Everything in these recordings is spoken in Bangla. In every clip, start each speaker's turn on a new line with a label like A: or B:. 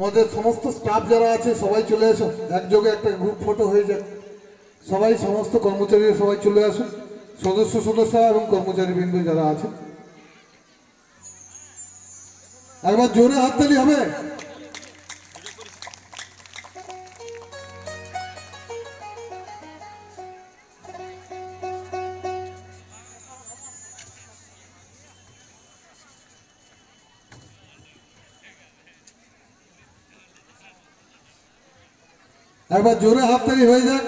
A: আমাদের সমস্ত স্টাফ যারা আছে সবাই চলে আসুন, একযোগে একটা গ্রুপ ফটো হয়ে যাক। সবাই সমস্ত কর্মচারীরা সবাই চলে আসুন, সদস্য এবং কর্মচারীবৃন্দ যারা আছে। একবার জোরে হাততালি হবে। একবার জোরে হাততালি হয়ে যাক।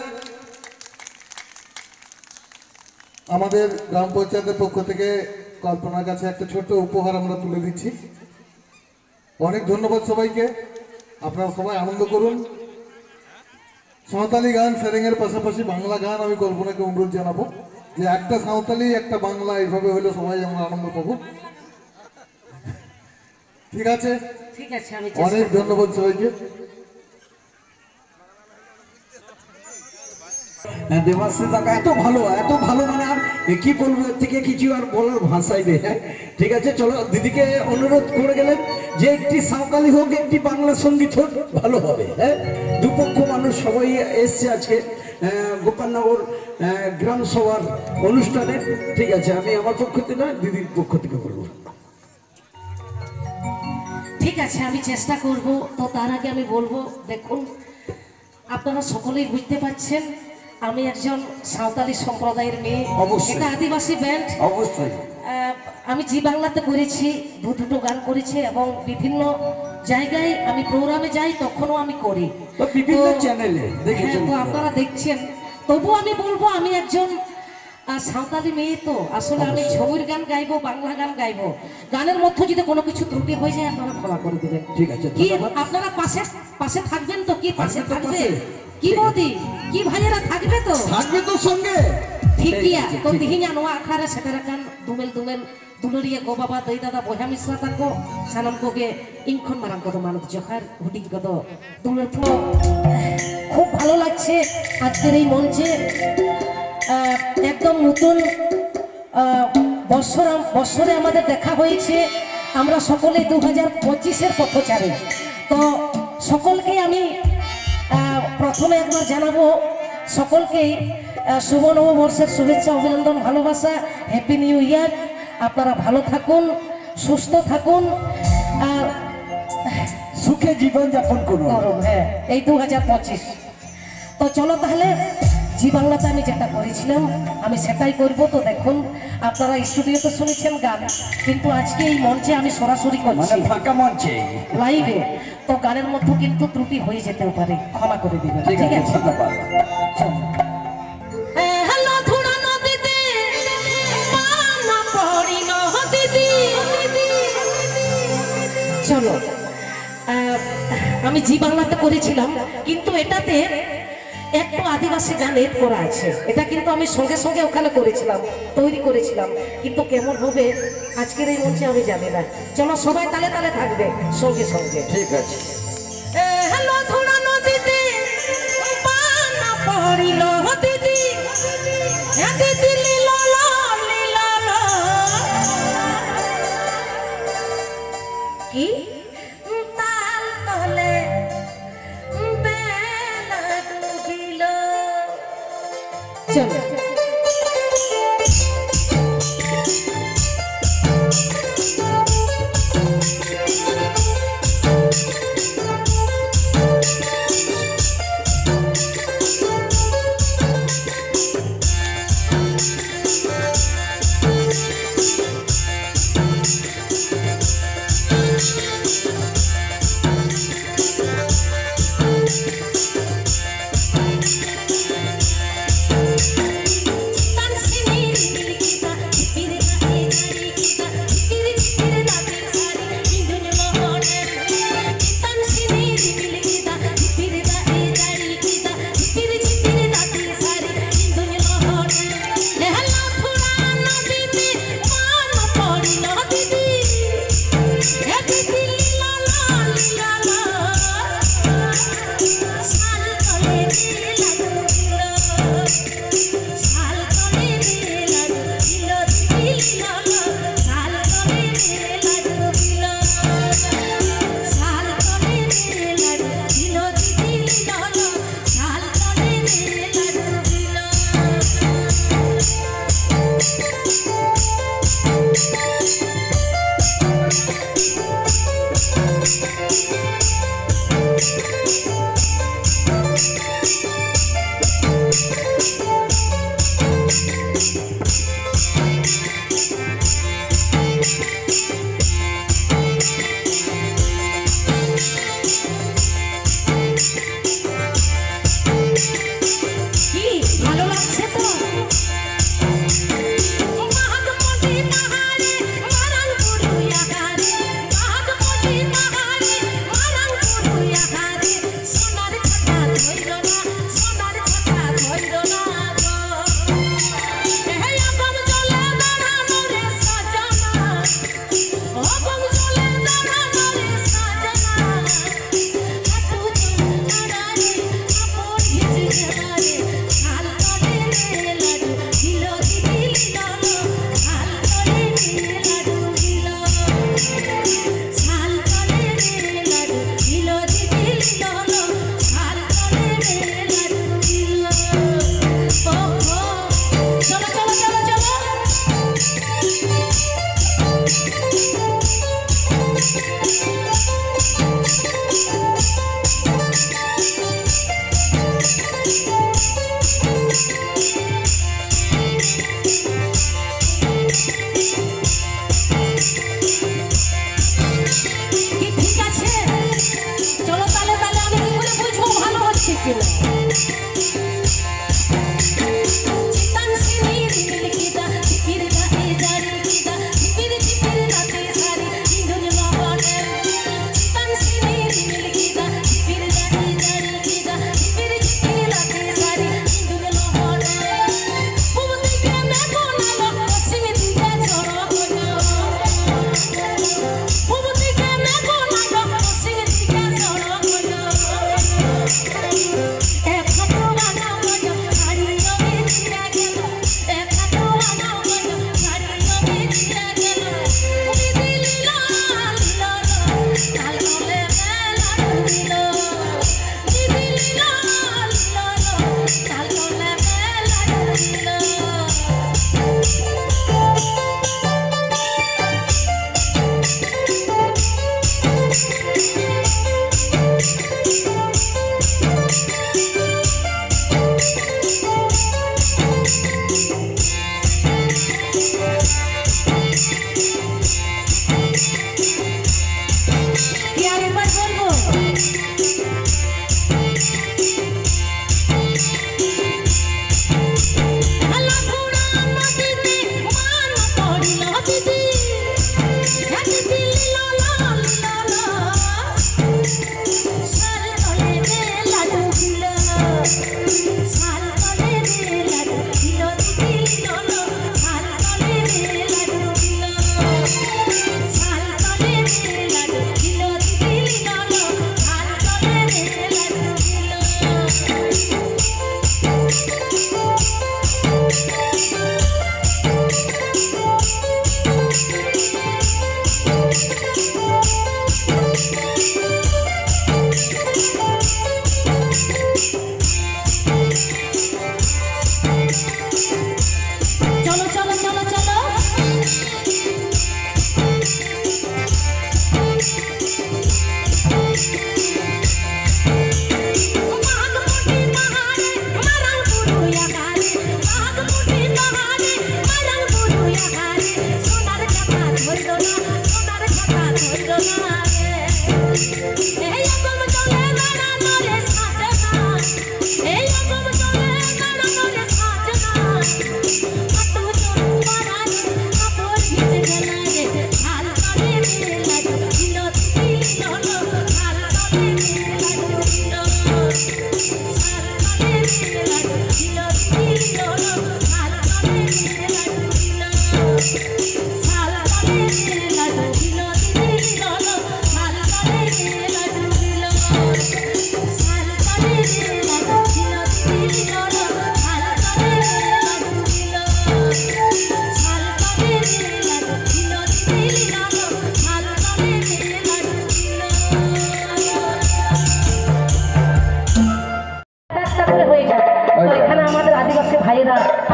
A: আমাদের গ্রাম পঞ্চায়েতের পক্ষ থেকে কল্পনার কাছে একটা ছোট্ট উপহার আমরা তুলে দিচ্ছি। অনেক ধন্যবাদ সবাইকে। আপনারা সবাই আনন্দ করুন। সাঁওতালি গান সেরেঙের পাশাপাশি বাংলা গান আমি কল্পনাকে অনুরোধ জানাবো যে একটা সাঁওতালি একটা বাংলা এইভাবে হলে সবাই আমরা আনন্দ পাবো। ঠিক আছে, অনেক ধন্যবাদ সবাইকে।
B: দেবাশ্রী দাদা এত ভালো মানে আর কি বলবো, এর থেকে কিছু আর বলার ভাষাই নেই। ঠিক আছে, চলো দিদিকে অনুরোধ করে গেলেন যে একটি সাঁওতালি হোক একটি বাংলা সঙ্গীত হোক, ভালো হবে। হ্যাঁ, দুপক্ষ মানুষ সবাই এসছে আজকে গোপালনগর গ্রাম সভার অনুষ্ঠানে। ঠিক আছে, আমি আমার পক্ষ থেকে না, দিদির পক্ষ থেকে বলবো।
C: ঠিক আছে, আমি চেষ্টা করব। তো তার আগে আমি বলবো, দেখুন আপনারা সকলেই বুঝতে পারছেন আমি একজন সাঁওতালি সম্প্রদায়ের মেয়ে। এটা আদিবাসী ব্যান্ড।
B: অবশ্যই
C: আমি জি বাংলাতে করেছি, দুটো গান করেছি এবং বিভিন্ন জায়গায় আমি প্রোগ্রামে যাই, তখনও আমি করি
B: বিভিন্ন চ্যানেলে।
C: তো আপনারা দেখছেন। তবু আমি বলবো আমি একজন সাঁওতালি মেয়ে। তো আসলে আমি ঝুমুর গান গাইবো, বাংলা গান গাইবো। গানের মধ্যে যদি কোনো কিছু ত্রুটি হয়ে যায় আপনারা ক্ষমা করে দিবেন।
B: ঠিক আছে,
C: কি আপনারা পাশে থাকবেন তো? কি পাশে থাকবে? কি বৌদি, কি ভাইয়েরা থাকবে তো?
B: থাকবে তো সঙ্গে।
C: ঠিক গিয়া তো দিহিনা নোয়া আখারে সেটার গান দুমেল দুলরিয়া গো বাবা দই দাদা বহা মিশ্রা তাকো সানাম কোগে ইনখন মারাম কত মানত জহার হুটি কত দুলের। খুব ভালো লাগছে আজকের এই মঞ্চে একদম নতুন বৎসরে আমাদের দেখা হয়েছে। আমরা সকলে 2025-এর পথচারী। তো সকলকে আমি প্রথমে একবার জানাবো সকলকেই শুভ নববর্ষের শুভেচ্ছা, অভিনন্দন, ভালোবাসা, হ্যাপি নিউ ইয়ার। আপনারা ভালো থাকুন, সুস্থ থাকুন, আর
B: সুখে জীবন যাপন করুন।
C: হ্যাঁ, এই 2025। তো চলো তাহলে জি বাংলাতে আমি যেটা করেছিলাম আমি সেটাই করব। তো দেখুন আপনারা স্টুডিওতে শুনেছেন গান, কিন্তু আজকে এই মঞ্চে আমি সরাসরি করছি,
B: ফাঁকা মঞ্চে
C: লাইভে। তো গানের মধ্যে কিন্তু ত্রুটি হয়ে যেতে পারে, ক্ষমা করে দিবেন। ঠিক আছে, চলো। আমি জি বাংলাতে করেছিলাম, কিন্তু এটাতে একটু আদিবাসী গান এড করা আছে। এটা কিন্তু আমি সঙ্গে ওখানে করেছিলাম, তৈরি করেছিলাম, কিন্তু কেমন হবে আজকের এই মঞ্চে আমি জানি না। চলো সবাই তালে থাকবে সঙ্গে।
B: ঠিক আছে।
C: হ্যালো ধুনা নদীতে পানা পড়িল দিদি, দিদি লীলা কি তাল তলে বেলা ডুবিল। চলো কি ভালো লাগছে তো?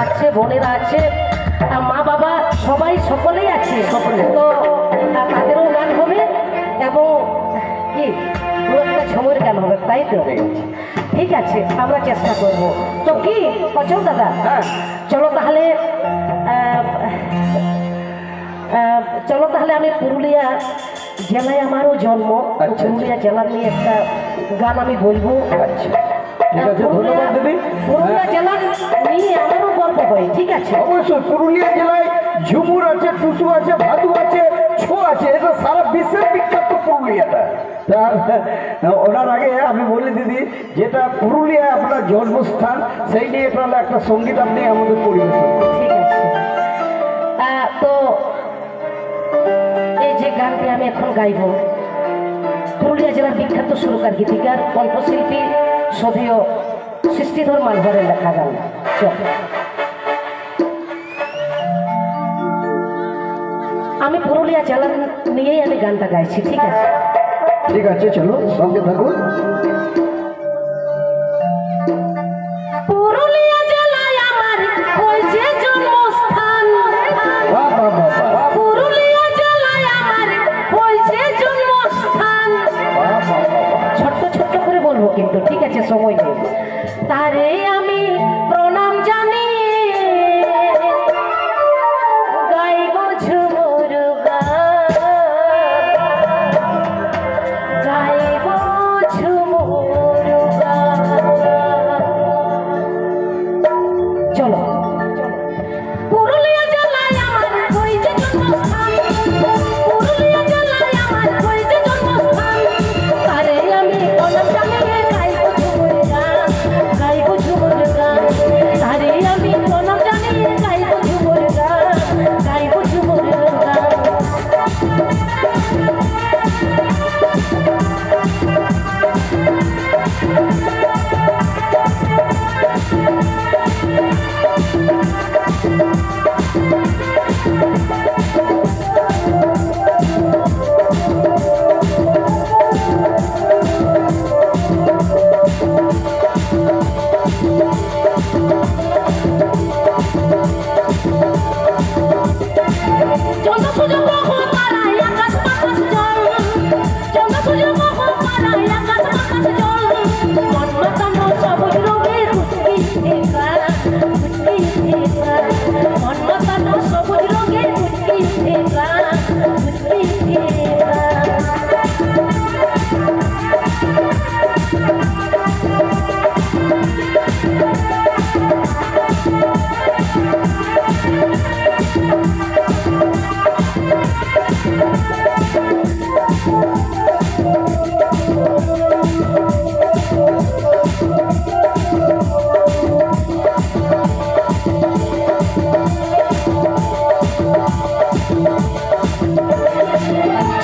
D: আছে, বোনেরা আছে, মা বাবা সবাই সকলেই আছে, তো তাদেরও গান হবে এবং
C: তাই তো? ঠিক আছে, আমরা চেষ্টা করব। তো কি অচল দাদা, চলো তাহলে চলো তাহলে আমি পুরুলিয়া জেলায় আমারও জন্ম, পুরুলিয়া জেলা নিয়ে একটা গান আমি বলবো।
B: ঠিক আছে, ধন্যবাদ দিদি।
C: পুরুলিয়া জেলা নিয়ে আমারও গল্প হয়, ঠিক আছে?
B: অবশ্যই পুরুলিয়া জেলায় ঝুমুর আছে, টুসু আছে, ভাদু আছে, ছো আছে, এটা সারা বিশ্বের বিখ্যাত পুরুলিয়াটা। ওনার আগে আমি বলি দিদি, যেটা পুরুলিয়া আপনার জন্মস্থান, সেই নিয়ে তাহলে একটা সঙ্গীত আপনি আমাদের পরিবেশন করুন।
C: ঠিক আছে। তো এই যে গানটি আমি এখন গাইব, পুরুলিয়া জেলার বিখ্যাত সুরকার গীতিকার কণ্ঠশিল্পী সদীয় সৃষ্টিধর মালভরের লেখা গান। আমি পুরুলিয়া জেলা নিয়েই আমি গানটা গাইছি, ঠিক আছে?
B: ঠিক আছে, চলো সঙ্গে থাকুন।
C: পুরুলিয়া জেলায় আমার হয়েছে জন্মস্থান, পুরুলিয়া জেলায় আমার হয়েছে জন্মস্থান। ছোট্ট ছোট্ট করে বলবো কিন্তু, ঠিক আছে? সময় নেই। তারে আমি প্রণাম জানি, গাইব ঝুমুর গান, গাইব ঝুমুর গান। চলো। পুরুলিয়া জেলায় আমার হয়েছে জন্মস্থান, পুরুলিয়া জেলায় আমার হয়েছে জন্মস্থান। তারে আমি প্রণাম জানি, গাইব ঝুমুর গান, গাইব ঝুমুর গান। তারে আমি প্রণাম জানি, গাইব ঝুমুর গান, গাইব ঝুমুর গান। চন্দ্র সূর্য গ্রহ তারায় আকাশ বাতাস জল, চন্দ্র সূর্য গ্রহ তারায় আকাশ বাতাস জল। মন মাতানো সবুজ রঙের উৎকৃষ্টি গান, উৎকৃষ্টি গান। মন মাতানো সবুজ রঙের উৎকৃষ্টি গান, উৎকৃষ্টি গান।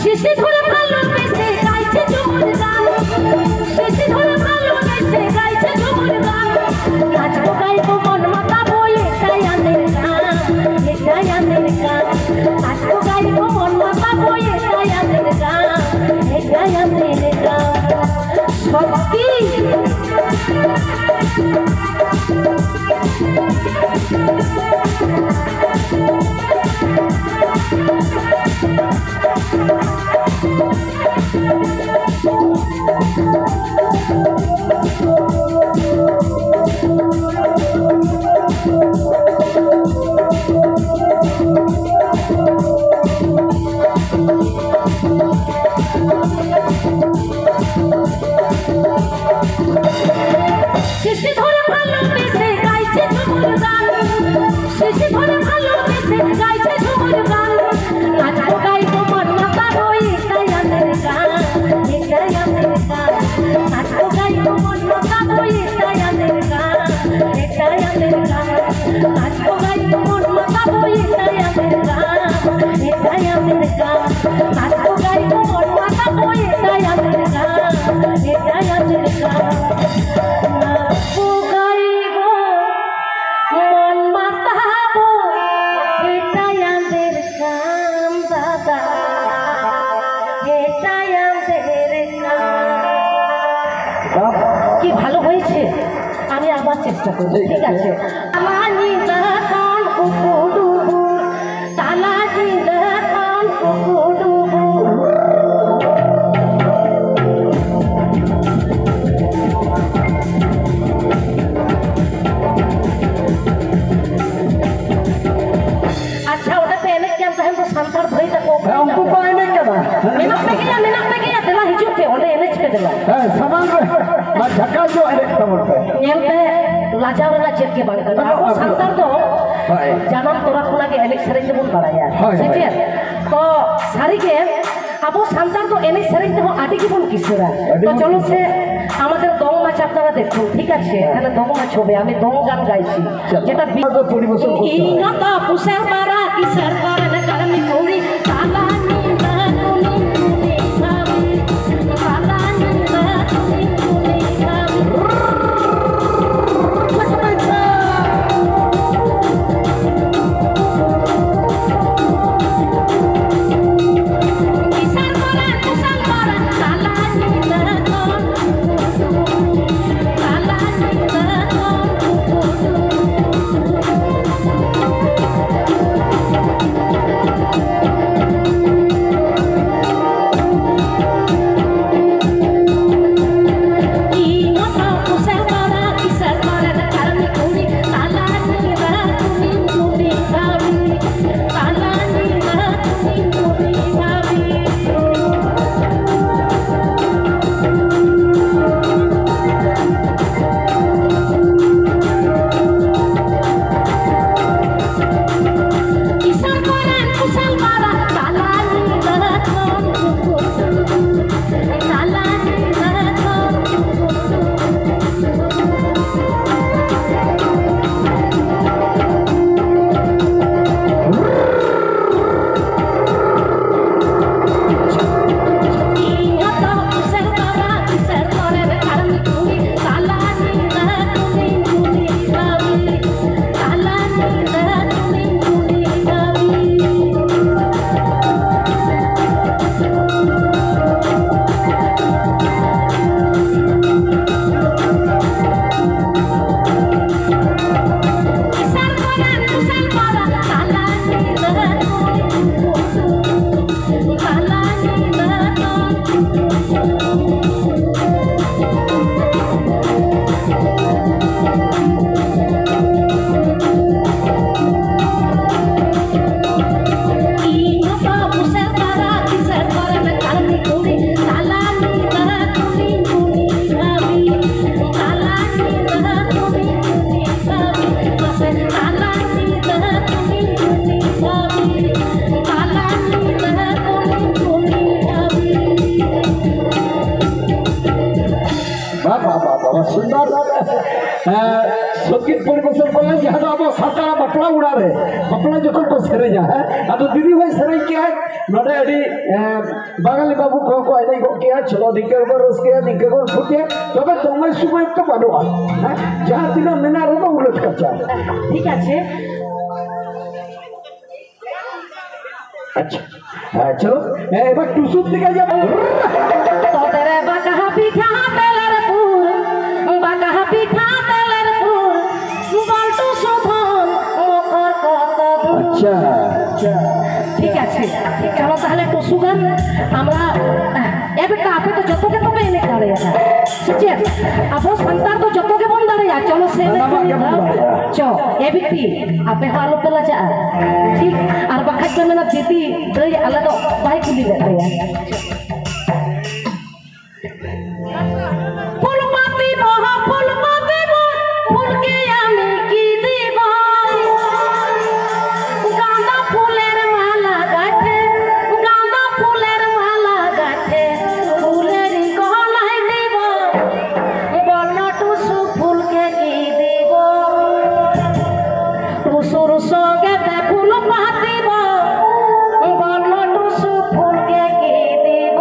C: শিশি ধরে ভালোবেসে গাইছে ঝুমুর গান, শিশি ধরে ভালোবেসে গাইছে ঝুমুর গান। নাচবো গাইবো মন মাতাবো, এটাই আমাদের গান, এটাই আমাদের গান। নাচবো গাইবো মন মাতাবো, এটাই আমাদের গান, এটাই আমাদের গান। সত্যি শিশি ধরে ভালোবেসে গাইছে ঝুমুর গান, শিশি ধরে ভালোবেসে গাইছে ঝুমুর গান। নাচবো গাইবো মন মাতাবো, এটাই আমাদের গান, এটাই আমাদের গান। নাচবো গাইবো মন মাতাবো, এটাই আমাদের গান, এটাই আমাদের গান। নাচবো গাইবো মন মাতাবো, এটাই আমাদের গান, এটাই আমাদের গান। নাচবো গাইবো মন মাতাবো, এটাই আমাদের গান, এটাই আমাদের গান। নাচবো গাইবো মন মাতাবো, এটাই আমাদের গান দাদা, এটাই আমাদের গান। কি ভালো হয়েছে? আমি আবার চেষ্টা করব, ঠিক আছে? আমার নিদা কান কুকুডুবু, তালা নিদা কান কুকুডুবু। देला
B: हां समान रे मा झका जो एने तमन पे
C: नेलते लाजाव रे चेक के बांग करना अब संतार तो जानम तोरा खुना के एने सेरेंज बन बाड़ाया ठीक तो सारी के अब संतार तो एने सेरेंज हो आदि की बन किसरा तो चलो से আমাদের দং মাছ আপনারা দেখুন ঠিক আছে এখানে দং মাছ হবে আমি দং গান গাইছি যেটা
B: পরিবেশন করতে
C: এই নতা পুষার পারা কিসের কারণে কারণে করি সালানি না তুমি তুমি সাবি সালানি না তুমি তুমি সাবি কিসের পারা পুষার পারা সালানি না
B: सुंदर संगीत परिवेशन करलें जहाँ अब सातारा बापला उड़ा रे बापला जो को सेरेजा है अब दीदी भाई सेरेज के नोडे अड़ी बागाली बाबू को आइदाई को किया चलो निके ऊपर उसके निके को फुटे तबे तुम्हें सुबह तो बनवा जहाँ तीनों मिना रोको उलट कर जा
C: ठीक है
B: अच्छा चलो एक बार टूसुप दिखा जा
C: तो तेरे बाका पीठा तेलर फूल बाका पीठा तेलर फूल बल्टू शोभन ओकर कत
B: अच्छा
C: ঠিক আছে চলো তাহলে একটু সুগান আমরা এবারটা আপনি তো যতকে তবে এনে দাঁড়িয়ে আছে আপো সন্তান তো যতকে বন দাঁড়িয়ে চলো সে চ এবিটি আপে হালো পেলা যা ঠিক আর বাকা কে মেনা দিদি দই আলাদা বাই কুলি দেতে ফুলমাতি মহা ফুলমাতি ফুলকে আমি কি দিব গাঁদা ফুলের মালা গাঁথে গাঁদা ফুলের মালা গাঁথে ফুলের গলায় দিব বল টুসু ফুলকে কি দিব টুসুর সঙ্গে ফুল পাতিব বল টুসু ফুলকে কি দিব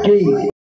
C: Thank you.